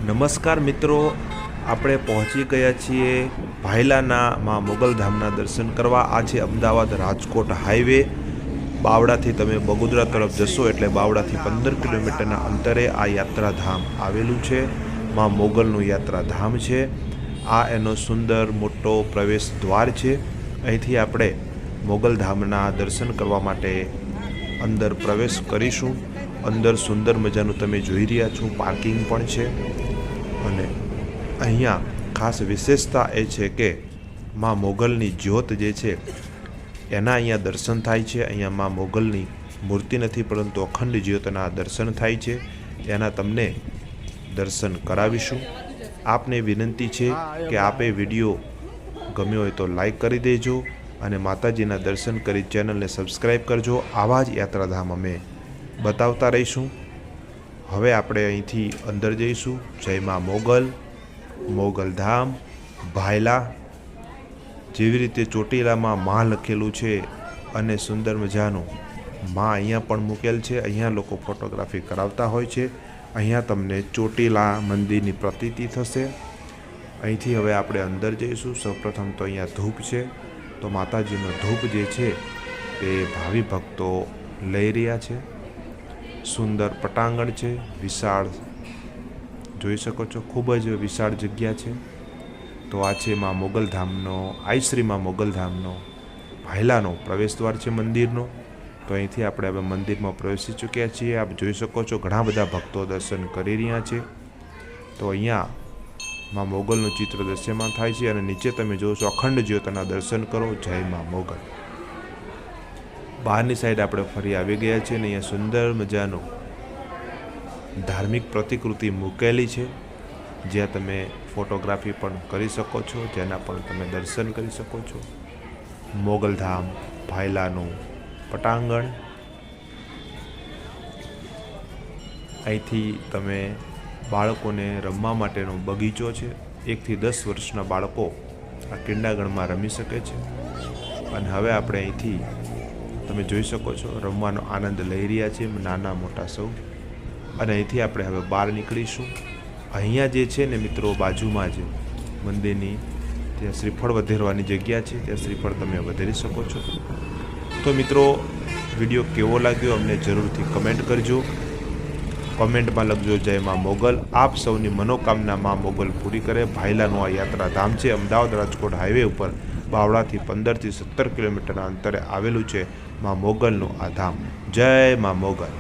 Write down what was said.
નમસ્કાર મિત્રો, આપણે પહોંચી ગયા છીએ ભાયલાના માં મોગલધામના દર્શન કરવા। આ છે અમદાવાદ રાજકોટ હાઈવે। બાવડાથી તમે બગોદરા તરફ જશો એટલે બાવડાથી 15 કિલોમીટરના અંતરે આ યાત્રાધામ આવેલું છે। માં મોગલનું યાત્રાધામ છે। આ એનો સુંદર મોટો પ્રવેશ દ્વાર છે। અહીંથી આપણે મોગલધામના દર્શન કરવા માટે અંદર પ્રવેશ કરીશું। અંદર સુંદર મજાનું તમે જોઈ રહ્યા છો, પાર્કિંગ પણ છે। અને અહીંયા ખાસ વિશેષતા એ છે કે માં મોગલની જ્યોત જે છે એના અહીંયા દર્શન થાય છે। અહીંયા માં મોગલની મૂર્તિ નથી પરંતુ અખંડ જ્યોતના દર્શન થાય છે। એના તમને દર્શન કરાવીશું। આપને વિનંતી છે કે આપે વિડીયો ગમ્યો હોય તો લાઈક કરી દેજો અને માતાજીના દર્શન કરી ચેનલને સબસ્ક્રાઈબ કરજો। આવા જ યાત્રાધામ અમે બતાવતા રહીશું। હવે આપણે અહીંથી અંદર જઈશું। જય માં મોગલ, મોગલધામ, ભાયલા। જેવી રીતે ચોટીલામાં માં લખેલું છે અને સુંદર મજાનું માં અહીંયા પણ મૂકેલ છે। અહીંયા લોકો ફોટોગ્રાફી કરાવતા હોય છે। અહીંયા તમને ચોટીલા મંદિરની પ્રતીતિ થશે। અહીંથી હવે આપણે અંદર જઈશું। સૌપ્રથમ તો અહીંયા ધૂપ છે, તો માતાજીનો ધૂપ જે છે તે ભાવિ ભક્તો લઈ રહ્યા છે। સુંદર પટાંગણ છે, વિશાળ જોઈ શકો છો, ખૂબ જ વિશાળ જગ્યા છે। તો આ છે માં મોગલધામનો, આઈશ્રી માં મોગલધામનો ભાયલાનો પ્રવેશ દ્વાર છે મંદિરનો। તો અહીંથી આપણે હવે મંદિરમાં પ્રવેશી ચૂક્યા છીએ। આપ જોઈ શકો છો ઘણા બધા ભક્તો દર્શન કરી રહ્યા છે। તો અહીંયા માં મોગલનું ચિત્ર દૃશ્યમાન થાય છે અને નીચે તમે જોવો છો અખંડ જ્યોતના દર્શન કરો। જય માં મોગલ। બહારની સાઈડ આપણે ફરી આવી ગયા છીએ અને અહીંયા સુંદર મજાનું ધાર્મિક પ્રતિકૃતિ મૂકેલી છે, જ્યાં તમે ફોટોગ્રાફી પણ કરી શકો છો, જેના પણ તમે દર્શન કરી શકો છો। મોગલધામ ભાયલાનું પટાંગણ। અહીંથી તમે બાળકોને રમવા માટેનો બગીચો છે। 1 થી 10 વર્ષના બાળકો આ કિંડાગણમાં રમી શકે છે। અને હવે આપણે અહીંથી તમે જોઈ શકો છો રમવાનો આનંદ લઈ રહ્યા છીએ નાના મોટા સૌ। અને અહીંથી આપણે હવે બહાર નીકળીશું। અહીંયા જે છે ને મિત્રો, બાજુમાં જ મંદિરની ત્યાં શ્રીફળ વધેરવાની જગ્યા છે, ત્યાં શ્રીફળ તમે વધેરી શકો છો। તો મિત્રો, વિડીયો કેવો લાગ્યો અમને જરૂરથી કમેન્ટ કરજો। કોમેન્ટમાં લખજો જય માં મોગલ। આપ સૌની મનોકામના માં મોગલ પૂરી કરે। ભાયલાનું આ યાત્રાધામ છે, અમદાવાદ રાજકોટ હાઈવે ઉપર બાવળાથી 15 થી 17 કિલોમીટરના અંતરે આવેલું છે માં મોગલનું આ ધામ। જય માં મોગલ।